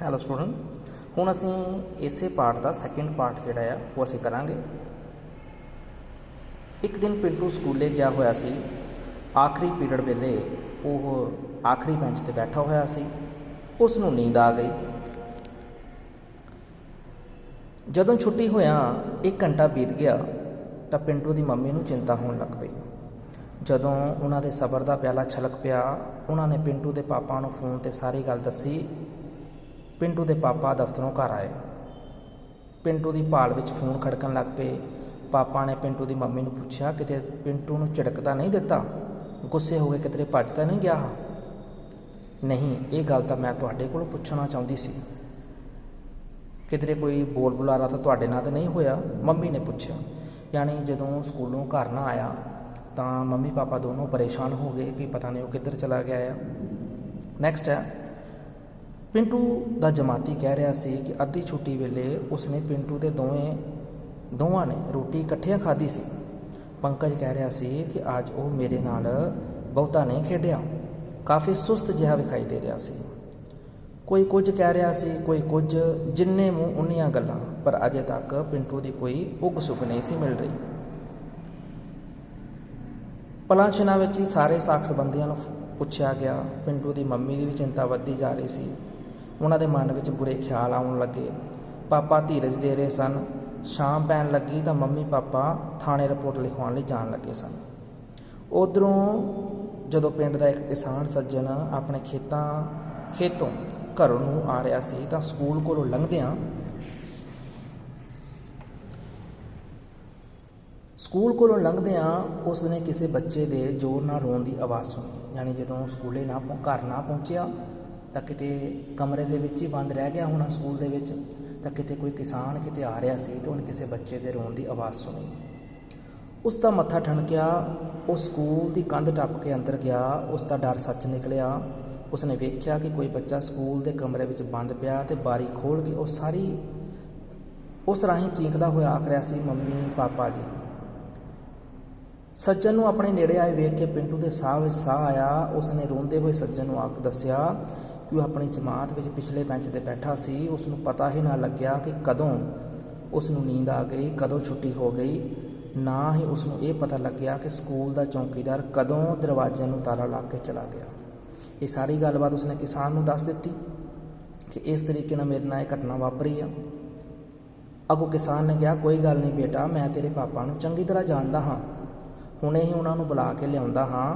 Hello student, ਹੁਣ ਅਸੀਂ ਇਸੇ ਪਾਰਟ ਦਾ ਸੈਕਿੰਡ ਪਾਰਟ ਜਿਹੜਾ ਆ ਉਹ ਅਸੀਂ ਕਰਾਂਗੇ। ਇੱਕ ਦਿਨ ਪਿੰਟੂ ਸਕੂਲੇ ਗਿਆ ਹੋਇਆ ਸੀ। ਆਖਰੀ ਪੀਰੀਅਡ ਵੇਲੇ ਉਹ ਆਖਰੀ ਬੈਂਚ 'ਤੇ ਬੈਠਾ ਹੋਇਆ ਸੀ। ਉਸ ਨੂੰ ਨੀਂਦ ਆ ਗਈ। ਜਦੋਂ ਛੁੱਟੀ ਹੋਇਆ 1 ਘੰਟਾ ਬੀਤ ਗਿਆ ਤਾਂ ਪਿੰਟੂ ਦੀ ਮੰਮੀ ਨੂੰ ਚਿੰਤਾ ਹੋਣ ਲੱਗ ਪਈ। ਜਦੋਂ ਉਹਨਾਂ ਦੇ ਸਬਰ ਦਾ ਪਿਆਲਾ ਛਲਕ ਪਿਆ, ਉਹਨਾਂ ਨੇ ਪਿੰਟੂ ਦੇ ਪਾਪਾ ਨੂੰ ਫੋਨ 'ਤੇ ਸਾਰੀ ਗੱਲ ਦੱਸੀ। ਪਿੰਟੂ ਦੇ ਪਾਪਾ ਦਫ਼ਤਰੋਂ ਘਰ ਆਏ। ਪਿੰਟੂ ਦੀ ਭਾਲ ਵਿੱਚ ਫੋਨ ਖੜਕਣ ਲੱਗ ਪਏ। ਪਾਪਾ ਨੇ ਪਿੰਟੂ ਦੀ ਮੰਮੀ ਨੂੰ ਪੁੱਛਿਆ, ਕਿਤੇ ਪਿੰਟੂ ਨੂੰ ਝਿੜਕਦਾ ਨਹੀਂ ਦਿੱਤਾ? ਗੁੱਸੇ ਹੋ ਕੇ ਕਿਤੇ ਭੱਜ ਤਾਂ ਨਹੀਂ ਗਿਆ? ਨਹੀਂ, ਇਹ ਗੱਲ ਤਾਂ ਮੈਂ ਤੁਹਾਡੇ ਕੋਲੋਂ ਪੁੱਛਣਾ ਚਾਹੁੰਦੀ ਸੀ। ਕਿਧਰੇ ਕੋਈ ਬੋਲ ਬੁਲਾਰਾ ਤਾਂ ਤੁਹਾਡੇ ਨਾਲ ਤਾਂ ਨਹੀਂ ਹੋਇਆ? ਮੰਮੀ ਨੇ ਪੁੱਛਿਆ। ਯਾਨੀ ਜਦੋਂ ਸਕੂਲੋਂ ਘਰ ਨਾ ਆਇਆ ਤਾਂ ਮੰਮੀ ਪਾਪਾ ਦੋਨੋਂ ਪਰੇਸ਼ਾਨ ਹੋ ਗਏ ਕਿ ਪਤਾ ਨਹੀਂ ਉਹ ਕਿੱਧਰ ਚਲਾ ਗਿਆ ਆ। ਨੈਕਸਟ ਹੈ, ਪਿੰਟੂ ਦਾ ਜਮਾਤੀ ਕਹਿ ਰਿਹਾ ਸੀ ਕਿ ਅੱਧੀ ਛੁੱਟੀ ਵੇਲੇ ਉਸਨੇ ਪਿੰਟੂ ਦੇ ਦੋਵਾਂ ਨੇ ਰੋਟੀ ਇਕੱਠਿਆਂ ਖਾਧੀ ਸੀ। ਪੰਕਜ ਕਹਿ ਰਿਹਾ ਸੀ ਕਿ ਅੱਜ ਉਹ ਮੇਰੇ ਨਾਲ ਬਹੁਤਾ ਨਹੀਂ ਖੇਡਿਆ, ਕਾਫੀ ਸੁਸਤ ਜਿਹਾ ਵਿਖਾਈ ਦੇ ਰਿਹਾ ਸੀ। ਕੋਈ ਕੁਝ ਕਹਿ ਰਿਹਾ ਸੀ, ਕੋਈ ਕੁਝ, ਜਿੰਨੇ ਮੂੰਹ ਉਨੀਆਂ ਗੱਲਾਂ, ਪਰ ਅਜੇ ਤੱਕ ਪਿੰਟੂ ਦੀ ਕੋਈ ਉੱਗ ਸੁੱਗ ਨਹੀਂ ਸੀ ਮਿਲ ਰਹੀ। ਪਲਾਂ ਛਿਨਾਂ ਵਿੱਚ ਹੀ ਸਾਰੇ ਸਾਕ ਸੰਬੰਧੀਆਂ ਨੂੰ ਪੁੱਛਿਆ ਗਿਆ। ਪਿੰਟੂ ਦੀ ਮੰਮੀ ਦੀ ਵੀ ਚਿੰਤਾ ਵੱਧਦੀ ਜਾ ਰਹੀ ਸੀ। ਉਹਨਾਂ ਦੇ ਮਨ ਵਿੱਚ ਬੁਰੇ ਖਿਆਲ ਆਉਣ ਲੱਗੇ। ਪਾਪਾ ਧੀਰਜ ਦੇ ਰਹੇ ਸਨ। ਸ਼ਾਮ ਪੈਣ ਲੱਗੀ ਤਾਂ ਮੰਮੀ ਪਾਪਾ ਥਾਣੇ ਰਿਪੋਰਟ ਲਿਖਵਾਉਣ ਲਈ ਜਾਣ ਲੱਗੇ ਸਨ। ਉੱਧਰੋਂ ਜਦੋਂ ਪਿੰਡ ਦਾ ਇੱਕ ਕਿਸਾਨ ਸੱਜਣ ਆਪਣੇ ਖੇਤੋਂ ਘਰੋਂ ਨੂੰ ਆ ਰਿਹਾ ਸੀ ਤਾਂ ਸਕੂਲ ਕੋਲੋਂ ਲੰਘਦਿਆਂ ਉਸ ਨੇ ਕਿਸੇ ਬੱਚੇ ਦੇ ਜ਼ੋਰ ਨਾਲ ਰੋਣ ਦੀ ਆਵਾਜ਼ ਸੁਣੀ। ਯਾਨੀ ਜਦੋਂ ਸਕੂਲੇ ਘਰ ਨਾ ਪਹੁੰਚਿਆ ਤਾਂ ਕਿਤੇ ਕਮਰੇ ਦੇ ਵਿੱਚ ਹੀ ਬੰਦ ਰਹਿ ਗਿਆ ਹੋਣਾ ਸਕੂਲ ਦੇ ਵਿੱਚ, ਤਾਂ ਕਿਤੇ ਕੋਈ ਕਿਸਾਨ ਕਿਤੇ ਆ ਰਿਹਾ ਸੀ ਤਾਂ ਉਹਨੇ ਕਿਸੇ ਬੱਚੇ ਦੇ ਰੋਣ ਦੀ ਆਵਾਜ਼ ਸੁਣੀ। ਉਸ ਦਾ ਮੱਥਾ ਠਣਕਿਆ। ਉਹ ਸਕੂਲ ਦੀ ਕੰਧ ਟੱਪ ਕੇ ਅੰਦਰ ਗਿਆ। ਉਸ ਦਾ ਡਰ ਸੱਚ ਨਿਕਲਿਆ। ਉਸਨੇ ਵੇਖਿਆ ਕਿ ਕੋਈ ਬੱਚਾ ਸਕੂਲ ਦੇ ਕਮਰੇ ਵਿੱਚ ਬੰਦ ਪਿਆ ਤੇ ਬਾਰੀ ਖੋਲ੍ਹ ਕੇ ਉਸ ਰਾਹੀਂ ਚੀਕਦਾ ਹੋਇਆ ਆਖ ਰਿਹਾ ਸੀ, ਮੰਮੀ ਪਾਪਾ ਜੀ। ਸੱਜਣ ਨੂੰ ਆਪਣੇ ਨੇੜੇ ਆਏ ਵੇਖ ਕੇ ਪਿੰਟੂ ਦੇ ਸਾਹ ਵਿੱਚ ਸਾਹ ਆਇਆ। ਉਸਨੇ ਰੋਂਦੇ ਹੋਏ ਸੱਜਣ ਨੂੰ ਆ ਕੇ ਦੱਸਿਆ ਕਿ ਉਹ ਆਪਣੀ ਜਮਾਤ ਵਿੱਚ ਪਿਛਲੇ ਬੈਂਚ 'ਤੇ ਬੈਠਾ ਸੀ। ਉਸ ਨੂੰ ਪਤਾ ਹੀ ਨਾ ਲੱਗਿਆ ਕਿ ਕਦੋਂ ਉਸ ਨੂੰ ਨੀਂਦ ਆ ਗਈ, ਕਦੋਂ ਛੁੱਟੀ ਹੋ ਗਈ। ਨਾ ਹੀ ਉਸ ਨੂੰ ਇਹ ਪਤਾ ਲੱਗਿਆ ਕਿ ਸਕੂਲ ਦਾ ਚੌਕੀਦਾਰ ਕਦੋਂ ਦਰਵਾਜ਼ੇ ਨੂੰ ਤਾਲਾ ਲਾ ਕੇ ਚਲਾ ਗਿਆ। ਇਹ ਸਾਰੀ ਗੱਲਬਾਤ ਉਸਨੇ ਕਿਸਾਨ ਨੂੰ ਦੱਸ ਦਿੱਤੀ ਕਿ ਇਸ ਤਰੀਕੇ ਨਾਲ ਮੇਰੇ ਨਾਲ ਇਹ ਘਟਨਾ ਵਾਪਰੀ ਆ। ਅੱਗੋਂ ਕਿਸਾਨ ਨੇ ਕਿਹਾ, ਕੋਈ ਗੱਲ ਨਹੀਂ ਬੇਟਾ, ਮੈਂ ਤੇਰੇ ਪਾਪਾ ਨੂੰ ਚੰਗੀ ਤਰ੍ਹਾਂ ਜਾਣਦਾ ਹਾਂ, ਹੁਣੇ ਹੀ ਉਹਨਾਂ ਨੂੰ ਬੁਲਾ ਕੇ ਲਿਆਉਂਦਾ ਹਾਂ,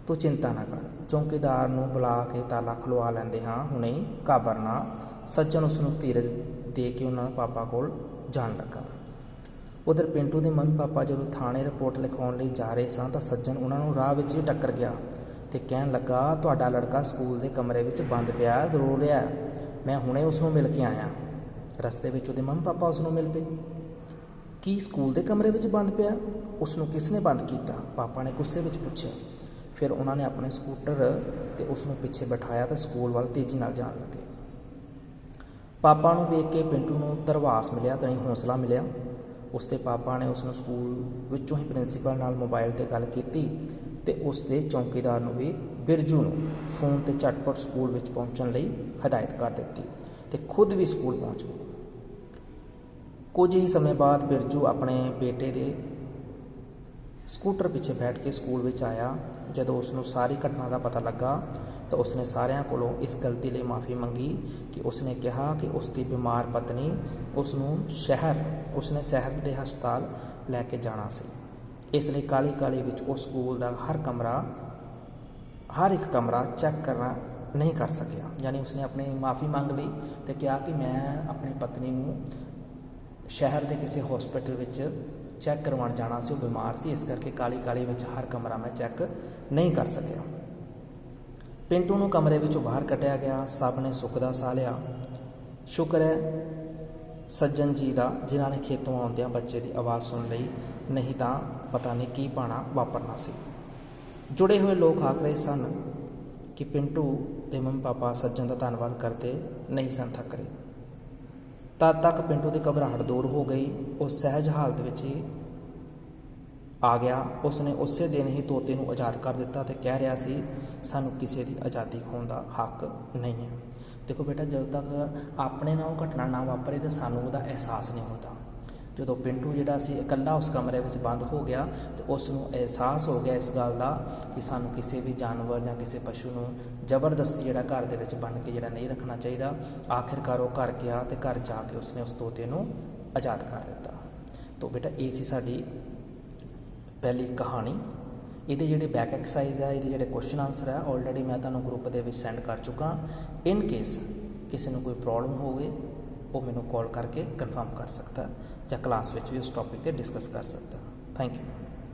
ਤੂੰ ਚਿੰਤਾ ਨਾ ਕਰ। ਚੌਕੀਦਾਰ ਨੂੰ ਬੁਲਾ ਕੇ ਤਾਲਾ ਖੁਲਵਾ ਲੈਂਦੇ ਹਾਂ, ਹੁਣੇ ਹੀ, ਘਾਬਰ ਨਾ। ਸੱਜਣ ਉਸ ਨੂੰ ਧੀਰਜ ਦੇ ਕੇ ਉਹਨਾਂ ਪਾਪਾ ਕੋਲ ਜਾਣ ਲੱਗਾ। ਉਧਰ ਪਿੰਟੂ ਦੇ ਮੰਮੀ ਪਾਪਾ ਜਦੋਂ ਥਾਣੇ ਰਿਪੋਰਟ ਲਿਖਵਾਉਣ ਲਈ ਜਾ ਰਹੇ ਸਨ ਤਾਂ ਸੱਜਣ ਉਹਨਾਂ ਨੂੰ ਰਾਹ ਵਿੱਚ ਹੀ ਟੱਕਰ ਗਿਆ ਤੇ ਕਹਿਣ ਲੱਗਾ, ਤੁਹਾਡਾ ਲੜਕਾ ਸਕੂਲ ਦੇ ਕਮਰੇ ਵਿੱਚ ਬੰਦ ਪਿਆ, ਰੋ ਰਿਹਾ, ਮੈਂ ਹੁਣੇ ਉਸ ਨੂੰ ਮਿਲ ਕੇ ਆਇਆ। ਰਸਤੇ ਵਿੱਚ ਉਹਦੇ ਮੰਮੀ ਪਾਪਾ ਉਸ ਨੂੰ ਮਿਲ ਪਏ। ਕੀ ਸਕੂਲ ਦੇ ਕਮਰੇ ਵਿੱਚ ਬੰਦ ਪਿਆ? ਉਸ ਨੂੰ ਕਿਸ ਨੇ ਬੰਦ ਕੀਤਾ? ਪਾਪਾ ਨੇ ਗੁੱਸੇ ਵਿੱਚ ਪੁੱਛਿਆ। ਫਿਰ ਉਹਨਾਂ ਨੇ ਆਪਣੇ ਸਕੂਟਰ ਤੇ ਉਸ ਨੂੰ ਪਿੱਛੇ ਬਿਠਾਇਆ ਤੇ ਸਕੂਲ ਵੱਲ ਤੇਜ਼ੀ ਨਾਲ ਜਾਣ ਲੱਗੇ। ਪਾਪਾ ਨੂੰ ਵੇਖ ਕੇ ਪਿੰਟੂ ਨੂੰ ਧਰਵਾਸ ਮਿਲਿਆ ਤੇ ਹੌਸਲਾ ਮਿਲਿਆ। ਉਸ ਦੇ ਪਾਪਾ ਨੇ ਉਸ ਨੂੰ ਸਕੂਲ ਵਿੱਚੋਂ ਹੀ ਪ੍ਰਿੰਸੀਪਲ ਨਾਲ ਮੋਬਾਈਲ 'ਤੇ ਗੱਲ ਕੀਤੀ ਤੇ ਉਸ ਦੇ ਚੌਕੀਦਾਰ ਨੂੰ ਵੀ, ਬਿਰਜੂ ਨੂੰ, ਫੋਨ 'ਤੇ ਝਟਪਟ ਸਕੂਲ ਵਿੱਚ ਪਹੁੰਚਣ ਲਈ ਹਦਾਇਤ ਕਰ ਦਿੱਤੀ ਤੇ ਖੁਦ ਵੀ ਸਕੂਲ ਪਹੁੰਚ ਗਏ। ਕੁਝ ਹੀ ਸਮੇਂ ਬਾਅਦ ਬਿਰਜੂ ਆਪਣੇ ਬੇਟੇ ਦੇ ਸਕੂਟਰ ਪਿੱਛੇ ਬੈਠ ਕੇ ਸਕੂਲ ਵਿੱਚ ਆਇਆ। ਜਦੋਂ ਉਸ ਨੂੰ ਸਾਰੀ ਘਟਨਾ ਦਾ ਪਤਾ ਲੱਗਾ ਤਾਂ ਉਸਨੇ ਸਾਰਿਆਂ ਕੋਲੋਂ ਇਸ ਗਲਤੀ ਲਈ ਮਾਫੀ ਮੰਗੀ ਕਿ ਉਸਨੇ ਕਿਹਾ ਕਿ ਉਸ ਦੀ ਬਿਮਾਰ ਪਤਨੀ ਉਸਨੇ ਸ਼ਹਿਰ ਦੇ ਹਸਪਤਾਲ ਲੈ ਕੇ ਜਾਣਾ ਸੀ। ਇਸ ਲਈ ਕਾਹਲੀ ਵਿੱਚ ਉਹ ਸਕੂਲ ਦਾ ਹਰ ਇੱਕ ਕਮਰਾ ਚੈੱਕ ਕਰਨਾ ਨਹੀਂ ਕਰ ਸਕਿਆ। ਯਾਨੀ ਉਸਨੇ ਆਪਣੀ ਮਾਫੀ ਮੰਗ ਲਈ ਤੇ ਕਿਹਾ ਕਿ ਮੈਂ ਆਪਣੀ ਪਤਨੀ ਨੂੰ ਸ਼ਹਿਰ ਦੇ ਕਿਸੇ ਹਸਪੀਟਲ ਵਿੱਚ ਚੈੱਕ ਕਰਵਾਉਣ ਜਾਣਾ ਸੀ, ਉਹ ਬਿਮਾਰ ਸੀ, ਇਸ ਕਰਕੇ ਕਾਹਲੀ ਵਿੱਚ ਹਰ ਕਮਰਾ ਮੈਂ ਚੈੱਕ ਨਹੀਂ ਕਰ ਸਕਿਆ। ਪਿੰਟੂ ਨੂੰ ਕਮਰੇ ਵਿੱਚੋਂ ਬਾਹਰ ਕੱਢਿਆ ਗਿਆ। ਸਭ ਨੇ ਸੁੱਖ ਦਾ ਸਾਹ ਲਿਆ। ਸ਼ੁਕਰ ਹੈ ਸੱਜਣ ਜੀ ਦਾ, ਜਿਨ੍ਹਾਂ ਨੇ ਖੇਤੋਂ ਆਉਂਦਿਆਂ ਬੱਚੇ ਦੀ ਆਵਾਜ਼ ਸੁਣ ਲਈ, ਨਹੀਂ ਤਾਂ ਪਤਾ ਨਹੀਂ ਕੀ ਭਾਣਾ ਵਾਪਰਨਾ ਸੀ। ਜੁੜੇ ਹੋਏ ਲੋਕ ਆਖ ਰਹੇ ਸਨ ਕਿ ਪਿੰਟੂ ਦੇ ਮੰਮੀ ਪਾਪਾ ਸੱਜਣ ਦਾ ਧੰਨਵਾਦ ਕਰਦੇ ਨਹੀਂ ਸਨ ਥੱਕ ਰਹੇ। ਤਦ ਤੱਕ ਪਿੰਟੂ ਦੀ ਘਬਰਾਹਟ ਦੂਰ ਹੋ ਗਈ। ਉਹ ਸਹਿਜ ਹਾਲਤ ਵਿੱਚ ਹੀ ਆ ਗਿਆ, ਉਸਨੇ ਉਸੇ ਦਿਨ ਹੀ ਤੋਤੇ ਨੂੰ ਆਜ਼ਾਦ ਕਰ ਦਿੱਤਾ ਤੇ ਕਹਿ ਰਿਹਾ ਸੀ ਸਾਨੂੰ ਕਿਸੇ ਦੀ ਆਜ਼ਾਦੀ ਖੋਹਣ ਦਾ ਹੱਕ ਨਹੀਂ ਹੈ। ਦੇਖੋ ਬੇਟਾ, ਜਦੋਂ ਤੱਕ ਆਪਣੇ ਨਾਲ ਉਹ ਘਟਨਾ ਨਾ ਵਾਪਰੇ ਤਾਂ ਸਾਨੂੰ ਉਹਦਾ ਅਹਿਸਾਸ ਨਹੀਂ ਹੁੰਦਾ। ਜਦੋਂ ਪਿੰਟੂ ਜਿਹੜਾ ਸੀ ਇਕੱਲਾ ਉਸ ਕਮਰੇ ਵਿੱਚ ਬੰਦ ਹੋ ਗਿਆ ਤੇ ਉਸ ਨੂੰ ਅਹਿਸਾਸ ਹੋ ਗਿਆ ਇਸ ਗੱਲ ਦਾ ਕਿ ਸਾਨੂੰ ਕਿਸੇ ਵੀ ਜਾਨਵਰ ਜਾਂ ਕਿਸੇ ਪਸ਼ੂ ਨੂੰ ਜ਼ਬਰਦਸਤੀ ਜਿਹੜਾ ਘਰ ਦੇ ਵਿੱਚ ਬੰਨ੍ਹ ਕੇ ਜਿਹੜਾ ਨਹੀਂ ਰੱਖਣਾ ਚਾਹੀਦਾ। ਆਖਿਰਕਾਰ ਉਹ ਘਰ ਗਿਆ ਤੇ ਘਰ ਜਾ ਕੇ ਉਸਨੇ ਉਸ ਤੋਤੇ ਨੂੰ ਆਜ਼ਾਦ ਕਰ ਦਿੱਤਾ। ਤੋ ਬੇਟਾ, ਇਹ ਸੀ ਸਾਡੀ ਪਹਿਲੀ ਕਹਾਣੀ। ਇਹਦੇ ਜਿਹੜੇ ਬੈਕ ਐਕਸਰਸਾਈਜ਼ ਆ, ਇਹਦੇ ਜਿਹੜੇ ਕੁਐਸਚਨ ਆਨਸਰ ਆ, ਆਲਰੇਡੀ ਮੈਂ ਤੁਹਾਨੂੰ ਗਰੁੱਪ ਦੇ ਵਿੱਚ ਸੈਂਡ ਕਰ ਚੁੱਕਾ। ਇਨ ਕੇਸ ਕਿਸੇ ਨੂੰ ਕੋਈ ਪ੍ਰੋਬਲਮ ਹੋਵੇ ਉਹ ਮੈਨੂੰ ਕਾਲ ਕਰਕੇ ਕਨਫਰਮ ਕਰ ਸਕਦਾ ਜਾਂ ਕਲਾਸ ਵਿੱਚ ਵੀ ਉਸ ਟੌਪਿਕ 'ਤੇ ਡਿਸਕਸ ਕਰ ਸਕਦਾ। Thank you.